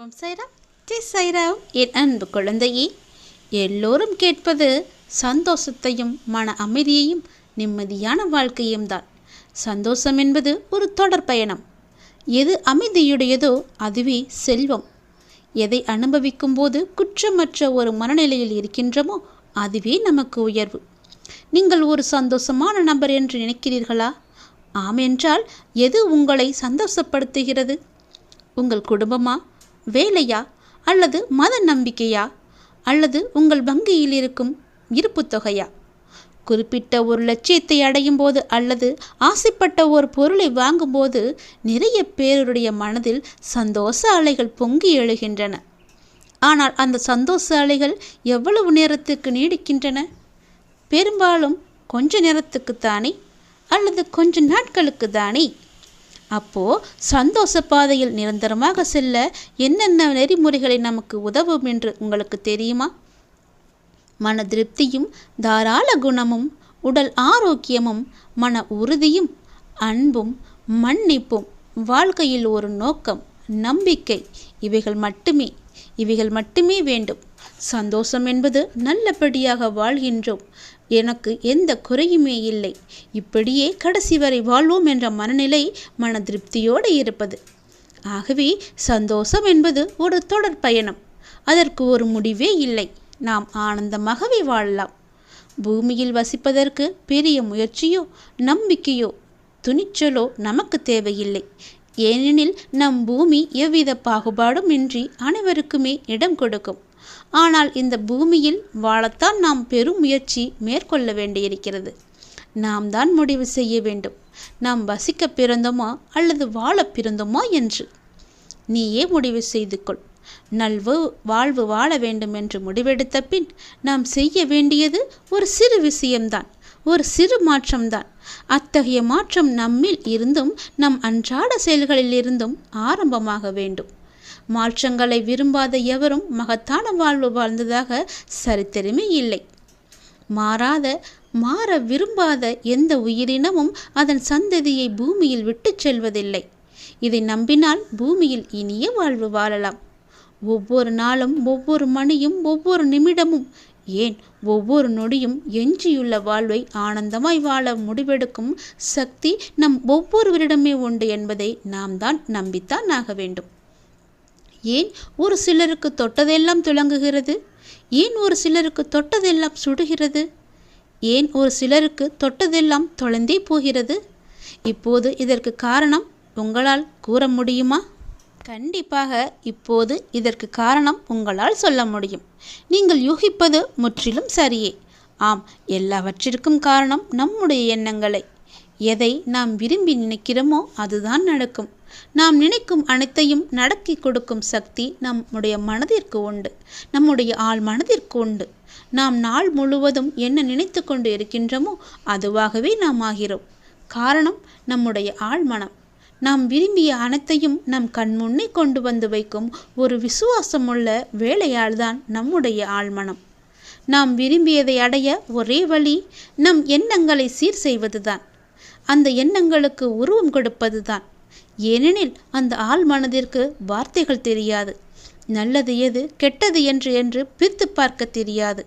ஓம் சாய்ராம், ஜெய் சாய்ராம். என் அன்பு குழந்தையே, எல்லோரும் கேட்பது சந்தோஷத்தையும் மன அமைதியையும் நிம்மதியான வாழ்க்கையும் தான். சந்தோஷம் என்பது ஒரு தொடர் பயணம். எது அமைதியுடையதோ அதுவே செல்வம். எதை அனுபவிக்கும் போது குற்றமற்ற ஒரு மனநிலையில் இருக்கின்றோமோ அதுவே நமக்கு உயர்வு. நீங்கள் ஒரு சந்தோஷமான நபர் என்று நினைக்கிறீர்களா? ஆம் என்றால் எது உங்களை சந்தோஷப்படுத்துகிறது? உங்கள் குடும்பமா, வேலையா, அல்லது மத நம்பிக்கையா, அல்லது உங்கள் வங்கியில் இருக்கும் இருப்பு தொகையா? குறிப்பிட்ட ஒரு லட்சியத்தை அடையும் போது அல்லது ஆசைப்பட்ட ஒரு பொருளை வாங்கும்போது நிறைய பேருடைய மனதில் சந்தோஷ அலைகள் பொங்கி எழுகின்றன. ஆனால் அந்த சந்தோஷ அலைகள் எவ்வளவு நேரத்துக்கு நீடிக்கின்றன? பெரும்பாலும் கொஞ்ச நேரத்துக்குத்தானே, அல்லது கொஞ்ச நாட்களுக்கு தானே. அப்போது சந்தோஷ பாதையில் நிரந்தரமாக செல்ல என்னென்ன நெறிமுறைகளை நமக்கு உதவும் என்று உங்களுக்கு தெரியுமா? மன திருப்தியும் தாராள குணமும், உடல் ஆரோக்கியமும், மன உறுதியும், அன்பும், மன்னிப்பும், வாழ்க்கையில் ஒரு நோக்கம், நம்பிக்கை, இவைகள் மட்டுமே வேண்டும். சந்தோஷம் என்பது நல்லபடியாக வாழ்கின்றோம், எனக்கு எந்த குறையுமே இல்லை, இப்படியே கடைசி வரை வாழ்வோம் என்ற மனநிலை மன திருப்தியோடு இருப்பது. ஆகவே சந்தோஷம் என்பது ஒரு தொடர் பயணம். அதற்கு ஒரு முடிவே இல்லை. நாம் ஆனந்தமாகவே வாழலாம். பூமியில் வசிப்பதற்கு பெரிய முயற்சியோ, நம்பிக்கையோ, துணிச்சலோ நமக்கு தேவையில்லை. ஏனெனில் நம் பூமி எவ்வித பாகுபாடும் இன்றி அனைவருக்குமே இடம் கொடுக்கும். ஆனால் இந்த பூமியில் வாழத்தான் நாம் பெரும் முயற்சி மேற்கொள்ள வேண்டியிருக்கிறது. நாம் தான் முடிவு செய்ய வேண்டும், நாம் வசிக்க பிறந்தோமா அல்லது வாழ பிறந்தோமா என்று. நீயே முடிவு செய்து கொள். வாழ்வு வாழ வேண்டும் என்று முடிவெடுத்த பின் நாம் செய்ய வேண்டியது ஒரு சிறு விஷயம்தான், ஒரு சிறு மாற்றம்தான். அத்தகைய மாற்றம் நம்மில் இருந்தும் நம் அன்றாட செயல்களில் இருந்தும் ஆரம்பமாக வேண்டும். மாற்றங்களை விரும்பாத எவரும் மகத்தான வாழ்வு வாழ்ந்ததாக சரித்திரமே இல்லை. மாற விரும்பாத எந்த உயிரினமும் அதன் சந்ததியை பூமியில் விட்டு செல்வதில்லை. இதை நம்பினால் பூமியில் இனிய வாழ்வு வாழலாம். ஒவ்வொரு நாளும், ஒவ்வொரு மணியும், ஒவ்வொரு நிமிடமும், ஏன் ஒவ்வொரு நொடியும் எஞ்சியுள்ள வாழ்வை ஆனந்தமாய் வாழ முடிவெடுக்கும் சக்தி நம் ஒவ்வொருவரிடமே உண்டு என்பதை நாம் தான் நம்பித்தான் ஆக வேண்டும். ஏன் ஒரு சிலருக்கு தொட்டதெல்லாம் துலங்குகிறது? ஏன் ஒரு சிலருக்கு தொட்டதெல்லாம் சுடுகிறது? ஏன் ஒரு சிலருக்கு தொட்டதெல்லாம் தொலைந்தே போகிறது? இப்போது இதற்கு காரணம் உங்களால் கூற முடியுமா? கண்டிப்பாக இப்போது இதற்கு காரணம் உங்களால் சொல்ல முடியும். நீங்கள் யூகிப்பது முற்றிலும் சரியே. ஆம், எல்லாவற்றிற்கும் காரணம் நம்முடைய எண்ணங்களை. எதை நாம் விரும்பி நினைக்கிறோமோ அதுதான் நடக்கும். நாம் நினைக்கும் அனைத்தையும் நடத்தி கொடுக்கும் சக்தி நம்முடைய மனதிற்கு உண்டு, நம்முடைய ஆள் மனதிற்கு உண்டு. நாம் நாள் முழுவதும் என்ன நினைத்து கொண்டு இருக்கின்றோமோ அதுவாகவே நாம் ஆகிறோம். காரணம் நம்முடைய ஆள் மனம். நாம் விரும்பிய அனைத்தையும் நம் கண்முன்னே கொண்டு வந்து வைக்கும் ஒரு விசுவாசமுள்ள வேலையால்தான் நம்முடைய ஆழ்மனம். நாம் விரும்பியதை அடைய ஒரே வழி நம் எண்ணங்களை சீர் செய்வதுதான், அந்த எண்ணங்களுக்கு உருவம் கொடுப்பதுதான். ஏனெனில் அந்த ஆள் மனதிற்கு வார்த்தைகள் தெரியாது. நல்லது எது, கெட்டது என்று பிரித்து பார்க்க தெரியாது.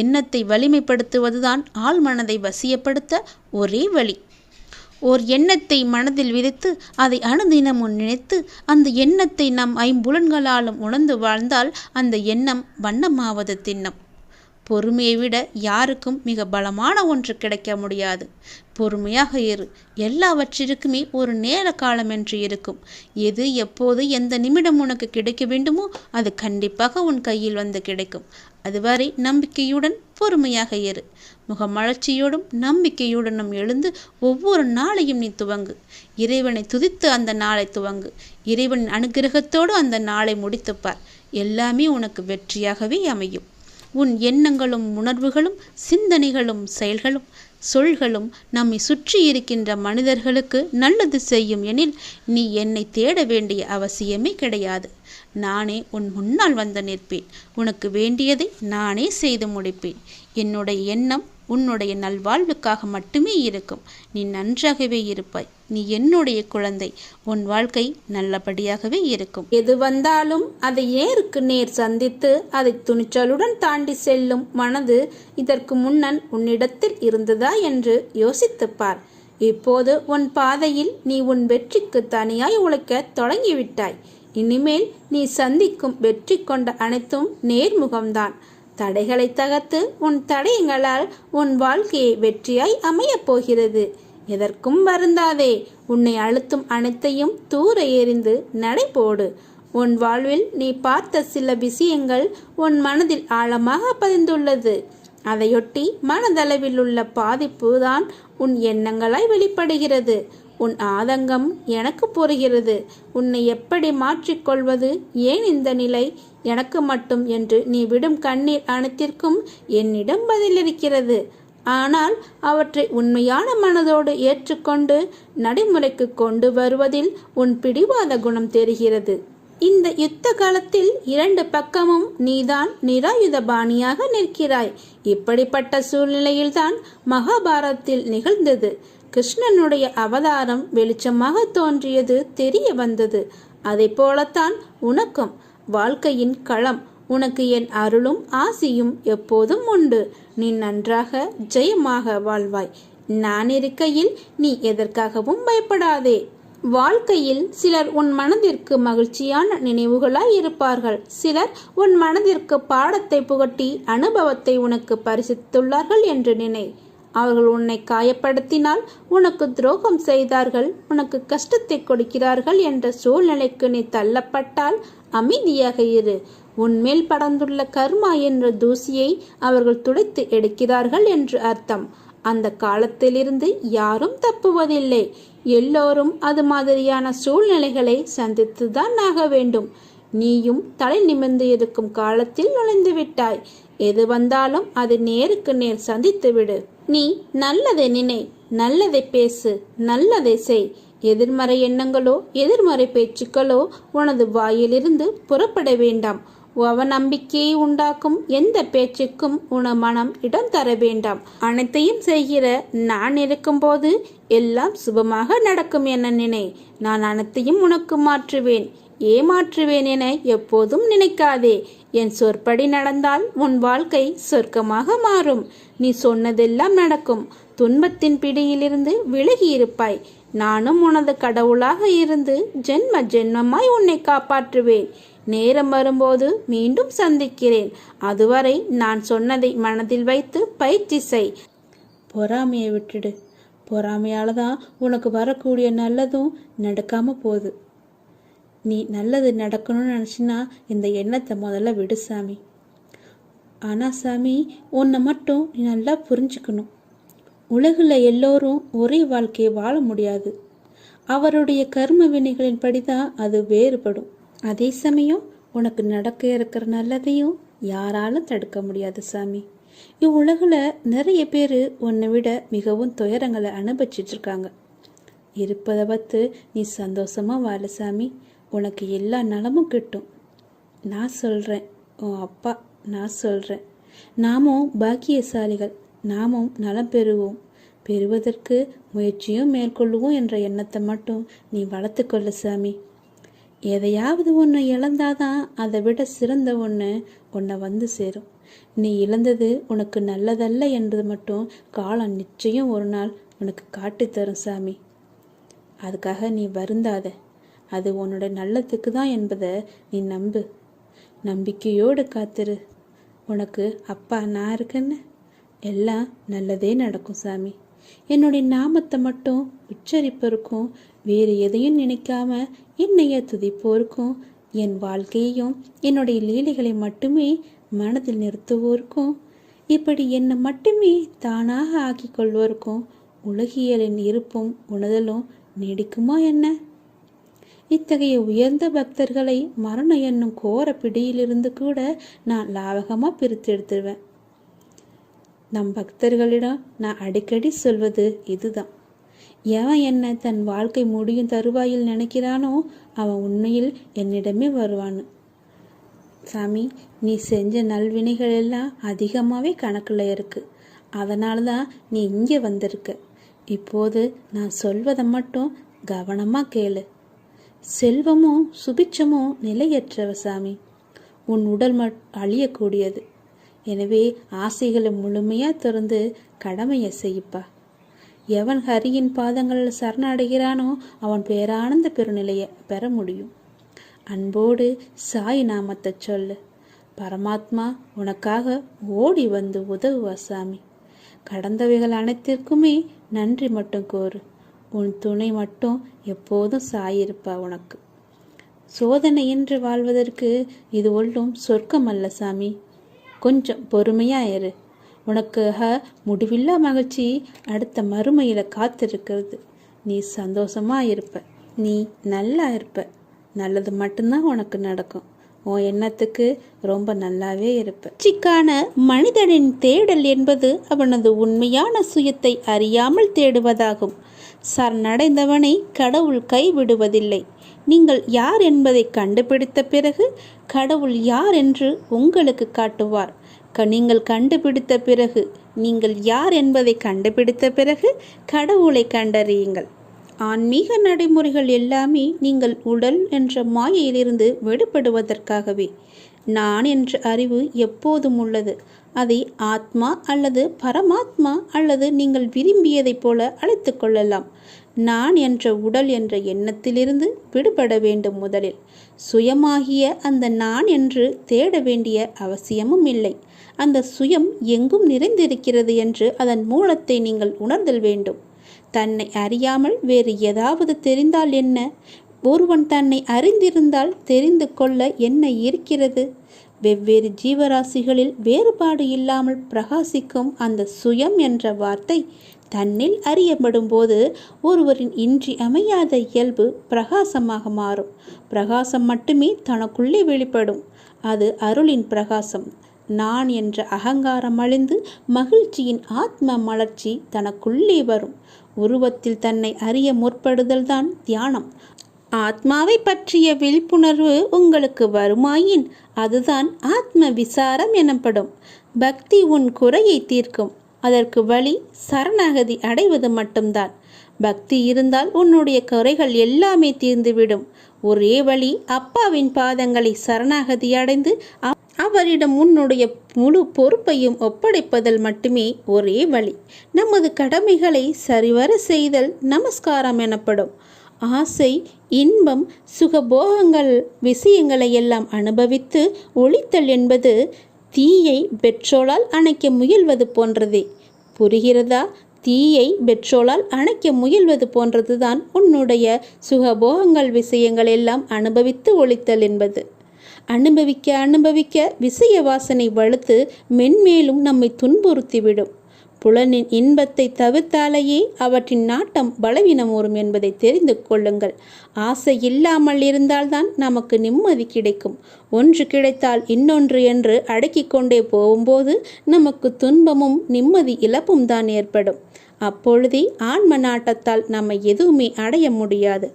எண்ணத்தை வலிமைப்படுத்துவதுதான் ஆள் மனதை வசியப்படுத்த ஒரே வழி. ஓர் எண்ணத்தை மனதில் விதைத்து அதை அனுதினமும் நினைத்து அந்த எண்ணத்தை நம் ஐம்புலன்களாலும் உணர்ந்து வாழ்ந்தால் அந்த எண்ணம் வண்ணமாவது திண்ணம். பொறுமையை விட யாருக்கும் மிக பலமான ஒன்று கிடைக்க முடியாது. பொறுமையாக இரு. எல்லாவற்றிற்குமே ஒரு நேர காலம் என்று இருக்கும். எது, எப்போது, எந்த நிமிடம் உனக்கு கிடைக்க வேண்டுமோ அது கண்டிப்பாக உன் கையில் வந்து கிடைக்கும். அதுவரை நம்பிக்கையுடன் பொறுமையாக இரு. முகமலர்ச்சியோடும் நம்பிக்கையுடனும் எழுந்து ஒவ்வொரு நாளையும் நீ துவங்கு. இறைவனை துதித்து அந்த நாளை துவங்கு. இறைவனின் அனுகிரகத்தோடு அந்த நாளை முடித்துப்பார். எல்லாமே உனக்கு வெற்றியாகவே அமையும். உன் எண்ணங்களும் உணர்வுகளும் சிந்தனைகளும் செயல்களும் சொல்களும் நம்மை சுற்றி இருக்கின்ற மனிதர்களுக்கு நல்லது செய்யும் எனில் நீ என்னை தேட வேண்டிய அவசியமே கிடையாது. நானே உன் முன்னால் வந்து நிற்பேன். உனக்கு வேண்டியதை நானே செய்து முடிப்பேன். என்னுடைய எண்ணம் உன்னுடைய நல்வாழ்வுக்காக மட்டுமே இருக்கும். நீ நன்றாகவே இருப்பாய். நீ என்னுடைய குழந்தை. உன் வாழ்க்கை நல்லபடியாகவே இருக்கும். எது வந்தாலும் அதை நேருக்கு நேர் சந்தித்து அதை துணிச்சலுடன் தாண்டி செல்லும் மனது இதற்கு முன்னன் உன்னிடத்தில் இருந்ததா என்று யோசித்துப்பார். இப்போது உன் பாதையில் நீ உன் வெற்றிக்கு தனியாய் உழைக்க தொடங்கிவிட்டாய். இனிமேல் நீ சந்திக்கும் வெற்றி கொண்ட அனைத்தும் நேர்முகம்தான். தடைகளை தகர்த்து உன் தடயங்களால் உன் வாழ்க்கையை வெற்றியாய் அமையப் போகிறது. எதற்கும் வருந்தாதே. உன்னை அழுத்தும் அனைத்தையும் தூர எறிந்து நடைபோடு. உன் வாழ்வில் நீ பார்த்த சில விஷயங்கள் உன் மனதில் ஆழமாக பதிந்துள்ளது. அதையொட்டி மனதளவில் உள்ள பாதிப்பு தான் உன் எண்ணங்களாய் வெளிப்படுகிறது. உன் ஆதங்கம் எனக்கு புரிகிறது. உன்னை எப்படி மாற்றிக்கொள்வது, ஏன் இந்த நிலை எனக்கு மட்டும் என்று நீ விடும் கண்ணீர் அனைத்திற்கும் என்னிடம் பதிலிருக்கிறது. ஆனால் அவற்றை உண்மையான மனதோடு ஏற்றுக்கொண்டு நடைமுறைக்கு கொண்டு வருவதில் உன் பிடிவாத குணம் தெரிகிறது. இந்த யுத்த காலத்தில் 2 பக்கமும் நீதான் நிராயுதபாணியாக நிற்கிறாய். இப்படிப்பட்ட சூழ்நிலையில்தான் மகாபாரதத்தில் நிகழ்ந்தது. கிருஷ்ணனுடைய அவதாரம் வெளிச்சமாக தோன்றியது தெரிய வந்தது. அதை போலத்தான் உனக்கும் வாழ்க்கையின் களம். உனக்கு என் அருளும் ஆசியும் எப்போதும் உண்டு. நீ நன்றாக ஜெயமாக வாழ்வாய். நான் இருக்கையில் நீ எதற்காகவும் பயப்படாதே. வாழ்க்கையில் சிலர் உன் மனதிற்கு மகிழ்ச்சியான நினைவுகளாய் இருப்பார்கள். சிலர் உன் மனதிற்கு பாடத்தை புகட்டி அனுபவத்தை உனக்கு பரிசித்துள்ளார்கள் என்று நினை. அவர்கள் உன்னை காயப்படுத்தினால், உனக்கு துரோகம் செய்தார்கள், உனக்கு கஷ்டத்தை கொடுக்கிறார்கள் என்ற சூழ்நிலைக்கு நீ தள்ளப்பட்டால் அமைதியாக இரு. உன்மேல் படர்ந்துள்ள கர்மா என்ற தூசியை அவர்கள் துடைத்து எடுக்கிறார்கள் என்று அர்த்தம். அந்த காலத்திலிருந்து யாரும் தப்புவதில்லை. எல்லோரும் அது மாதிரியான சூழ்நிலைகளை சந்தித்துதான் ஆக வேண்டும். நீயும் தலை நிமிர்ந்து இருக்கும் காலத்தில் நுழைந்து விட்டாய். எது வந்தாலும் அது நேருக்கு நேர் சந்தித்து விடு. நீ நல்லதை நினை, நல்லதை பேசு, நல்லதை செய். எதிர்மறை எண்ணங்களோ எதிர்மறை பேச்சுக்களோ உனது வாயிலிருந்து புறப்பட வேண்டாம். அவநம்பிக்கையை உண்டாக்கும் எந்த பேச்சுக்கும் உன மனம் இடம் தர வேண்டாம். அனைத்தையும் செய்கிற நான் இருக்கும்போது எல்லாம் சுபமாக நடக்கும் என நினை. நான் அனைத்தையும் உனக்கு மாற்றுவேன், ஏமாற்றுவேன் என எப்போதும் நினைக்காதே. என் சொற்படி நடந்தால் உன் வாழ்க்கை சொர்க்கமாக மாறும். நீ சொன்னதெல்லாம் நடக்கும். துன்பத்தின் பிடியிலிருந்து விலகி இருப்பாய். நானும் உனது கடவுளாக இருந்து ஜென்ம ஜென்மமாய் உன்னை காப்பாற்றுவேன். நேரம் வரும்போது மீண்டும் சந்திக்கிறேன். அதுவரை நான் சொன்னதை மனதில் வைத்து பயிற்சி செய். பொறாமையை விட்டுடு. பொறாமையால தான் உனக்கு வரக்கூடிய நல்லதும் நடக்காம போகுது. நீ நல்லது நடக்கணும்னு நினச்சின்னா இந்த எண்ணத்தை முதல்ல விடு சாமி. ஆனால் சாமி, உன்னை மட்டும் நீ நல்லா புரிஞ்சுக்கணும். உலகில் எல்லோரும் ஒரே வாழ்க்கையை வாழ முடியாது. அவருடைய கர்ம வினைகளின் படி தான் அது வேறுபடும். அதே சமயம் உனக்கு நடக்க இருக்கிற நல்லதையும் யாராலும் தடுக்க முடியாது சாமி. இவ்வுலகில் நிறைய பேர் உன்னை விட மிகவும் துயரங்களை அனுபவிச்சிட்டு இருக்காங்க. இருப்பதை பார்த்து நீ சந்தோஷமாக வாழ சாமி. உனக்கு எல்லா நலமும் கிட்டும். நான் சொல்கிறேன், உன் அப்பா நான் சொல்கிறேன். நாமும் பாக்கியசாலிகள். நாமும் நலம் பெறுவதற்கு முயற்சியும் மேற்கொள்ளுவோம் என்ற எண்ணத்தை மட்டும் நீ வளர்த்து கொள்ள சாமி. எதையாவது ஒன்று இழந்தாதான் அதை விட சிறந்த ஒன்று உன்னை வந்து சேரும். நீ இழந்தது உனக்கு நல்லதல்ல என்பது மட்டும் காலம் நிச்சயம் ஒரு நாள் உனக்கு காட்டித்தரும் சாமி. அதுக்காக நீ வருந்தாத. அது உன்னோட நல்லதுக்கு தான் என்பதை நீ நம்பு. நம்பிக்கையோடு காத்திரு. உனக்கு அப்பா நான் இருக்கேன்னு எல்லாம் நல்லதே நடக்கும் சாமி. என்னுடைய நாமத்தை மட்டும் உச்சரிப்பதற்கும் வேறு எதையும் நினைக்காம என்னைய துதிப்போருக்கும் என் வாழ்க்கையையும் என்னுடைய லீலைகளை மட்டுமே மனதில் நிறுத்துவோருக்கும் இப்படி என்னை மட்டுமே தானாக ஆக்கி கொள்வோருக்கும் உலகியலின் இருப்பும் உணர்தலும் நீடிக்குமா என்ன? இத்தகைய உயர்ந்த பக்தர்களை மரணம் என்னும் கோர பிடியிலிருந்து கூட நான் லாவகமாக பிரித்து எடுத்துருவேன். நம் பக்தர்களிடம் நான் அடிக்கடி சொல்வது இதுதான். எவன் என்னை தன் வாழ்க்கை முடியும் தருவாயில் நினைக்கிறானோ அவன் உண்மையில் என்னிடமே வருவான்னு. சாமி, நீ செஞ்ச நல்வினைகள் எல்லாம் அதிகமாகவே கணக்கில் இருக்கு. அதனால தான் நீ இங்கே வந்திருக்க. இப்போது நான் சொல்வதை மட்டும் கவனமாக கேளு. செல்வமும் சுபிட்சமும் நிலையற்றவ சாமி. உன் உடல் அழியக்கூடியது. எனவே ஆசைகளை முழுமையாக திறந்து கடமையை செய்ப்பா. எவன் ஹரியின் பாதங்களில் சரணடைகிறானோ அவன் பேரானந்த பெருநிலையை பெற முடியும். அன்போடு சாய் நாமத்தை சொல்லு. பரமாத்மா உனக்காக ஓடி வந்து உதவுவா சாமி. கடந்தவைகள் அனைத்திற்குமே நன்றி மட்டும் கோரு. உன் துணை மட்டும் எப்போதும் சாயிருப்பா உனக்கு. சோதனை என்று வாழ்வதற்கு இது ஒன்றும் சொர்க்கம் அல்ல சாமி. கொஞ்சம் பொறுமையாயிரு. உனக்காக முடிவில்லா மகிழ்ச்சி அடுத்த மறுமையில் காத்திருக்கிறது. நீ சந்தோஷமா இருப்ப. நீ நல்லா இருப்ப. நல்லது மட்டும்தான் உனக்கு நடக்கும். உன் எண்ணத்துக்கு ரொம்ப நல்லாவே இருப்ப. சிக்கான மனிதனின் தேடல் என்பது அவனது உண்மையான சுயத்தை அறியாமல் தேடுவதாகும். சரணடைந்தவனை கடவுள் கைவிடுவதில்லை. நீங்கள் யார் என்பதை கண்டுபிடித்த பிறகு கடவுள் யார் என்று உங்களுக்கு காட்டுவார். நீங்கள் கண்டுபிடித்த பிறகு நீங்கள் யார் என்பதை கண்டுபிடித்த பிறகு கடவுளை கண்டறியுங்கள். ஆன்மீக நடைமுறைகள் எல்லாமே நீங்கள் உடல் என்ற மாயையிலிருந்து விடுபடுவதற்காகவே. நான் என்ற அறிவு எப்போதும் உள்ளது. அதை ஆத்மா அல்லது பரமாத்மா அல்லது நீங்கள் விரும்பியதைப் போல அழைத்து கொள்ளலாம். நான் என்ற உடல் என்ற எண்ணத்திலிருந்து விடுபட வேண்டும். முதலில் சுயமாகிய அந்த நான் என்று தேட வேண்டிய அவசியமும் இல்லை. அந்த சுயம் எங்கும் நிறைந்திருக்கிறது என்று அதன் மூலத்தை நீங்கள் உணர்தல் வேண்டும். தன்னை அறியாமல் வேறு ஏதாவது தெரிந்தால் என்ன? ஒருவன் தன்னை அறிந்திருந்தால் தெரிந்து கொள்ள என்ன இருக்கிறது? வெவ்வேறு ஜீவராசிகளில் வேறுபாடு இல்லாமல் பிரகாசிக்கும் அந்த சுயம் என்ற வார்த்தை தன்னில் அறியப்படும் போது ஒருவரின் இன்றியமையாத இயல்பு பிரகாசமாக மாறும். பிரகாசம் மட்டுமே தனக்குள்ளே வெளிப்படும். அது அருளின் பிரகாசம். நான் என்ற அகங்காரம் அழிந்து மகிழ்ச்சியின் ஆத்ம மலர்ச்சி தனக்குள்ளே வரும். உருவத்தில் தன்னை அறிய முற்படுதல் தான் தியானம். ஆத்மாவை பற்றிய விழிப்புணர்வு உங்களுக்கு வருமாயின் அதுதான் ஆத்ம விசாரம் எனப்படும். பக்தி உன் குறையை தீர்க்கும். அதற்கு வழி சரணாகதி அடைவது மட்டும்தான். பக்தி இருந்தால் உன்னுடைய குறைகள் எல்லாமே தீர்ந்துவிடும். ஒரே வழி அப்பாவின் பாதங்களை சரணாகதி அடைந்து அவரிடம் உன்னுடைய முழு பொறுப்பையும் ஒப்படைப்பதல் மட்டுமே ஒரே வழி. நமது கடமைகளை சரிவர செய்தல் நமஸ்காரம் எனப்படும். ஆசை, இன்பம், சுகபோகங்கள் விஷயங்களை எல்லாம் அனுபவித்து ஒழித்தல் என்பது தீயை பெட்ரோலால் அணைக்க முயல்வது போன்றதே. புரிகிறதா? தீயை பெட்ரோலால் அணைக்க முயல்வது போன்றதுதான் உன்னுடைய சுகபோகங்கள் விஷயங்கள் எல்லாம் அனுபவித்து ஒழித்தல் என்பது. அனுபவிக்க அனுபவிக்க விஷய வாசனை வலுத்து மென்மேலும் நம்மை துன்புறுத்திவிடும். புலனின் இன்பத்தை தவிர்த்தாலேயே அவற்றின் நாட்டம் பலவீனம் வரும் என்பதை தெரிந்து கொள்ளுங்கள். ஆசை இல்லாமல் இருந்தால்தான் நமக்கு நிம்மதி கிடைக்கும். ஒன்று கிடைத்தால் இன்னொன்று என்று அடக்கி கொண்டே போகும்போது நமக்கு துன்பமும் நிம்மதி இழப்பும் தான் ஏற்படும். அப்பொழுதே ஆன்ம நாட்டத்தால் நம்மை எதுவுமே அடைய முடியாது.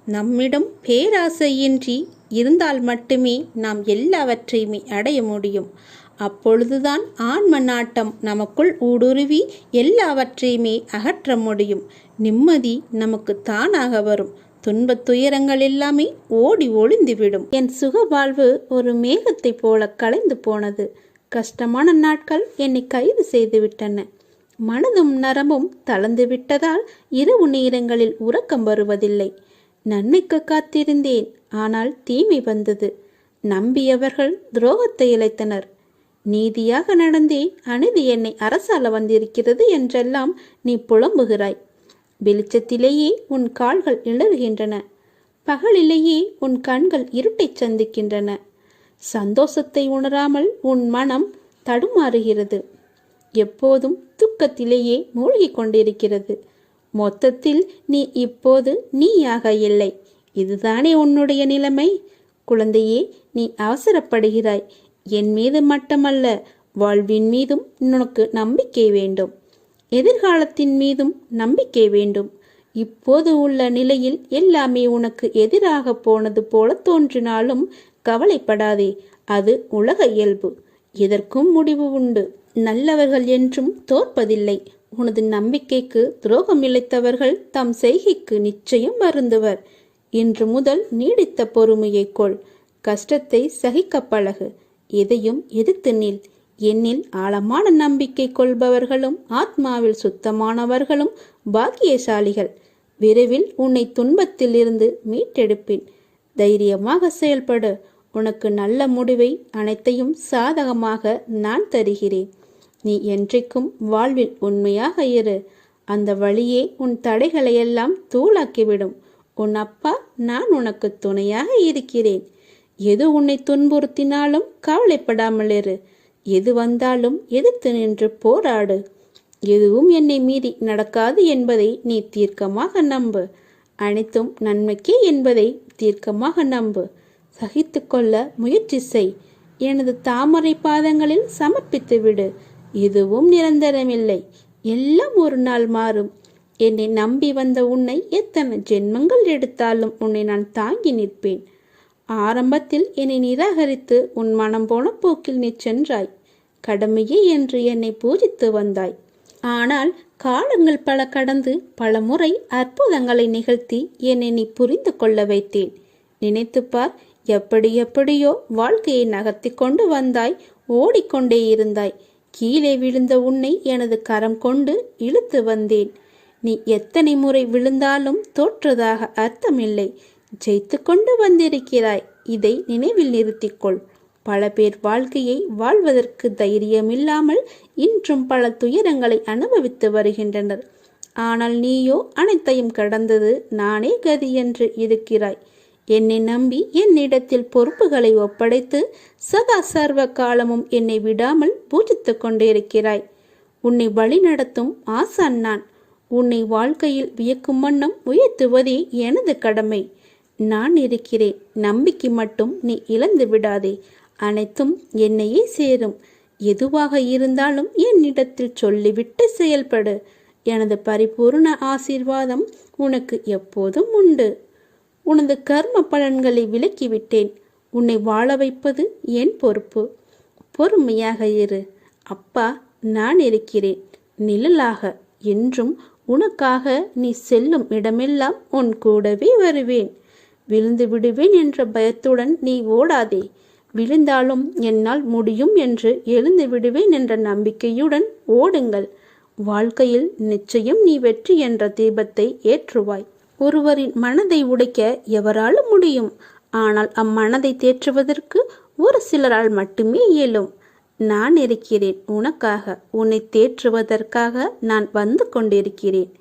நம்மிடம் பேராசையின்றி இருந்தால் மட்டுமே நாம் எல்லாவற்றையுமே அடைய முடியும். அப்பொழுதுதான் ஆன்ம நாட்டம் நமக்குள் ஊடுருவி எல்லாவற்றையுமே அகற்ற முடியும். நிம்மதி நமக்கு தானாக வரும். துன்பத் துயரங்கள் எல்லாமே ஓடி ஒளிந்துவிடும். என் சுக வாழ்வு ஒரு மேகத்தை போல கலைந்து போனது. கஷ்டமான நாட்கள் என்னை கைது செய்து விட்டன. மனதும் நரம்பும் தளர்ந்து விட்டதால் இரவு நேரங்களில் உறக்கம் வருவதில்லை. நன்மைக்கு காத்திருந்தேன், ஆனால் தீமை வந்தது. நம்பியவர்கள் துரோகத்தை இழைத்தனர். நீதியாக நடந்தேன், அநீதி என்னை அரசால வந்திருக்கிறது என்றெல்லாம் நீ புலம்புகிறாய். வெளிச்சத்திலேயே உன் கால்கள் இளறுகின்றன. பகலிலேயே உன் கண்கள் இருட்டை சந்திக்கின்றன. சந்தோஷத்தை உணராமல் உன் மனம் தடுமாறுகிறது. எப்போதும் துக்கத்திலேயே மூழ்கி கொண்டிருக்கிறது. மொத்தத்தில் நீ இப்போது நீயாக இல்லை. இதுதானே உன்னுடைய நிலைமை? குழந்தையே, நீ அவசரப்படுகிறாய். என் மீது மட்டுமல்ல, வாழ்வின் மீதும் உனக்கு நம்பிக்கை வேண்டும். எதிர்காலத்தின் மீதும் நம்பிக்கை வேண்டும். இப்போது உள்ள நிலையில் எல்லாமே உனக்கு எதிராக போனது போல தோன்றினாலும் கவலைப்படாதே, அது உலக இயல்பு. எதற்கும் முடிவு உண்டு. நல்லவர்கள் என்றும் தோற்பதில்லை. உனது நம்பிக்கைக்கு துரோகம் இழைத்தவர்கள் தம் செய்கைக்கு நிச்சயம் வருந்துவர். இன்று முதல் நீடித்த பொறுமையை கொள். கஷ்டத்தை சகிக்க பழகு. எதையும் எதிர்த்து நில். என்னில் ஆழமான நம்பிக்கை கொள்பவர்களும் ஆத்மாவில் சுத்தமானவர்களும் பாக்கியசாலிகள். விரைவில் உன்னை துன்பத்தில் இருந்து மீட்டெடுப்பேன். தைரியமாக செயல்படு. உனக்கு நல்ல முடிவை அனைத்தையும் சாதகமாக நான் தருகிறேன். நீ என்றைக்கும் வாழ்வில் உண்மையாக இரு. அந்த வழியே உன் தடைகளையெல்லாம் தூளாக்கிவிடும். உன் அப்பா நான் உனக்கு துணையாக இருக்கிறேன். எது உன்னை துன்புறுத்தினாலும் கவலைப்படாமல் இரு. எது வந்தாலும் எதிர்த்து நின்று போராடு. எதுவும் என்னை மீறி நடக்காது என்பதை நீ தீர்க்கமாக நம்பு. அனைத்தும் நன்மைக்கே என்பதை தீர்க்கமாக நம்பு. சகித்து கொள்ள முயற்சி செய். எனது தாமரை பாதங்களில் சமர்ப்பித்து விடு. எதுவும் நிரந்தரமில்லை. எல்லாம் ஒரு நாள் மாறும். என்னை நம்பி வந்த உன்னை எத்தனை ஜென்மங்கள் எடுத்தாலும் உன்னை நான் தாங்கி நிற்பேன். ஆரம்பத்தில் என்னை நிராகரித்து உன் மனம் போன போக்கில் நீ சென்றாய். கடமையே என்று என்னை பூஜித்து வந்தாய். ஆனால் காலங்கள் பல கடந்து பல முறை அற்புதங்களை நிகழ்த்தி என்னை நீ புரிந்து கொள்ள வைத்தேன். நினைத்துப்பார், எப்படியோ வாழ்க்கையை நகர்த்தி கொண்டு வந்தாய். ஓடிக்கொண்டே இருந்தாய். கீழே விழுந்த உன்னை எனது கரம் கொண்டு இழுத்து வந்தேன். நீ எத்தனை முறை விழுந்தாலும் தோற்றதாக அர்த்தமில்லை. ஜெயித்து கொண்டு வந்திருக்கிறாய். இதை நினைவில் நிறுத்திக்கொள். பல பேர் வாழ்க்கையை வாழ்வதற்கு தைரியமில்லாமல் இன்றும் பல துயரங்களை அனுபவித்து வருகின்றனர். ஆனால் நீயோ அனைத்தையும் கடந்தது நானே கதி என்று இருக்கிறாய். என்னை நம்பி என்னிடத்தில் பொறுப்புகளை ஒப்படைத்து சதா சர்வ காலமும் என்னை விடாமல் பூஜித்து கொண்டிருக்கிறாய். உன்னை வழி நடத்தும் ஆசான் நான். உன்னை வாழ்க்கையில் வியக்கும் வண்ணம் உயர்த்துவதே எனது கடமை. நான் இருக்கிறேன். நம்பிக்கை மட்டும் நீ இழந்து விடாதே. அனைத்தும் என்னையே சேரும். எதுவாக இருந்தாலும் என்னிடத்தில் சொல்லிவிட்டு செயல்படு. எனது பரிபூர்ண ஆசீர்வாதம் உனக்கு எப்போதும் உண்டு. உனது கர்ம பலன்களை விலக்கிவிட்டேன். உன்னை வாழ வைப்பது என் பொறுப்பு. பொறுமையாக இரு. அப்பா நான் இருக்கிறேன். நிழலாக என்றும் உனக்காக நீ செல்லும் இடமெல்லாம் உன் கூடவே வருவேன். விழுந்து விடுவேன் என்ற பயத்துடன் நீ ஓடாதே. விழுந்தாலும் என்னால் முடியும் என்று எழுந்து விடுவேன் என்ற நம்பிக்கையுடன் ஓடுங்கள். வாழ்க்கையில் நிச்சயம் நீ வெற்றி என்ற தீபத்தை ஏற்றுவாய். ஒருவரின் மனதை உடைக்க எவராலும் முடியும். ஆனால் அம்மனதை தேற்றுவதற்கு ஒரு சிலரால் மட்டுமே இயலும். நான் இருக்கிறேன் உனக்காக. உன்னை தேற்றுவதற்காக நான் வந்து கொண்டிருக்கிறேன்.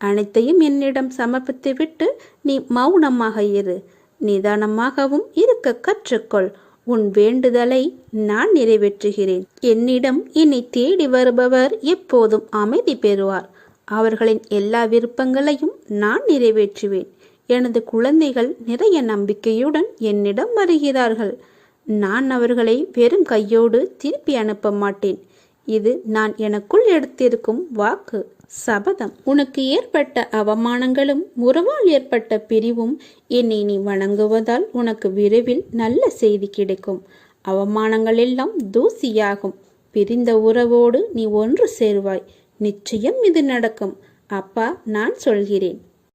அனைத்தையும் என்னிடம் சமர்ப்பித்துவிட்டு நீ மௌனமாக இரு. நிதானமாகவும் இருக்க கற்றுக்கொள். உன் வேண்டுதலை நான் நிறைவேற்றுகிறேன். என்னிடம் என்னை தேடி வருபவர் எப்போதும் அமைதி பெறுவார். அவர்களின் எல்லா விருப்பங்களையும் நான் நிறைவேற்றுவேன். எனது குழந்தைகள் நிறைய நம்பிக்கையுடன் என்னிடம் வருகிறார்கள். நான் அவர்களை வெறும் கையோடு திருப்பி அனுப்ப மாட்டேன். இது நான் எனக்குள் எடுத்திருக்கும் வாக்கு, சபதம். உனக்கு ஏற்பட்ட அவமானங்களும் உறவால் ஏற்பட்ட பிரிவும் என்னை நீ வணங்குவதால் உனக்கு விரைவில் நல்ல செய்தி கிடைக்கும். அவமானங்கள் எல்லாம் தூசியாகும். பிரிந்த உறவோடு நீ ஒன்று சேருவாய். நிச்சயம் இது நடக்கும். அப்பா நான் சொல்கிறேன்.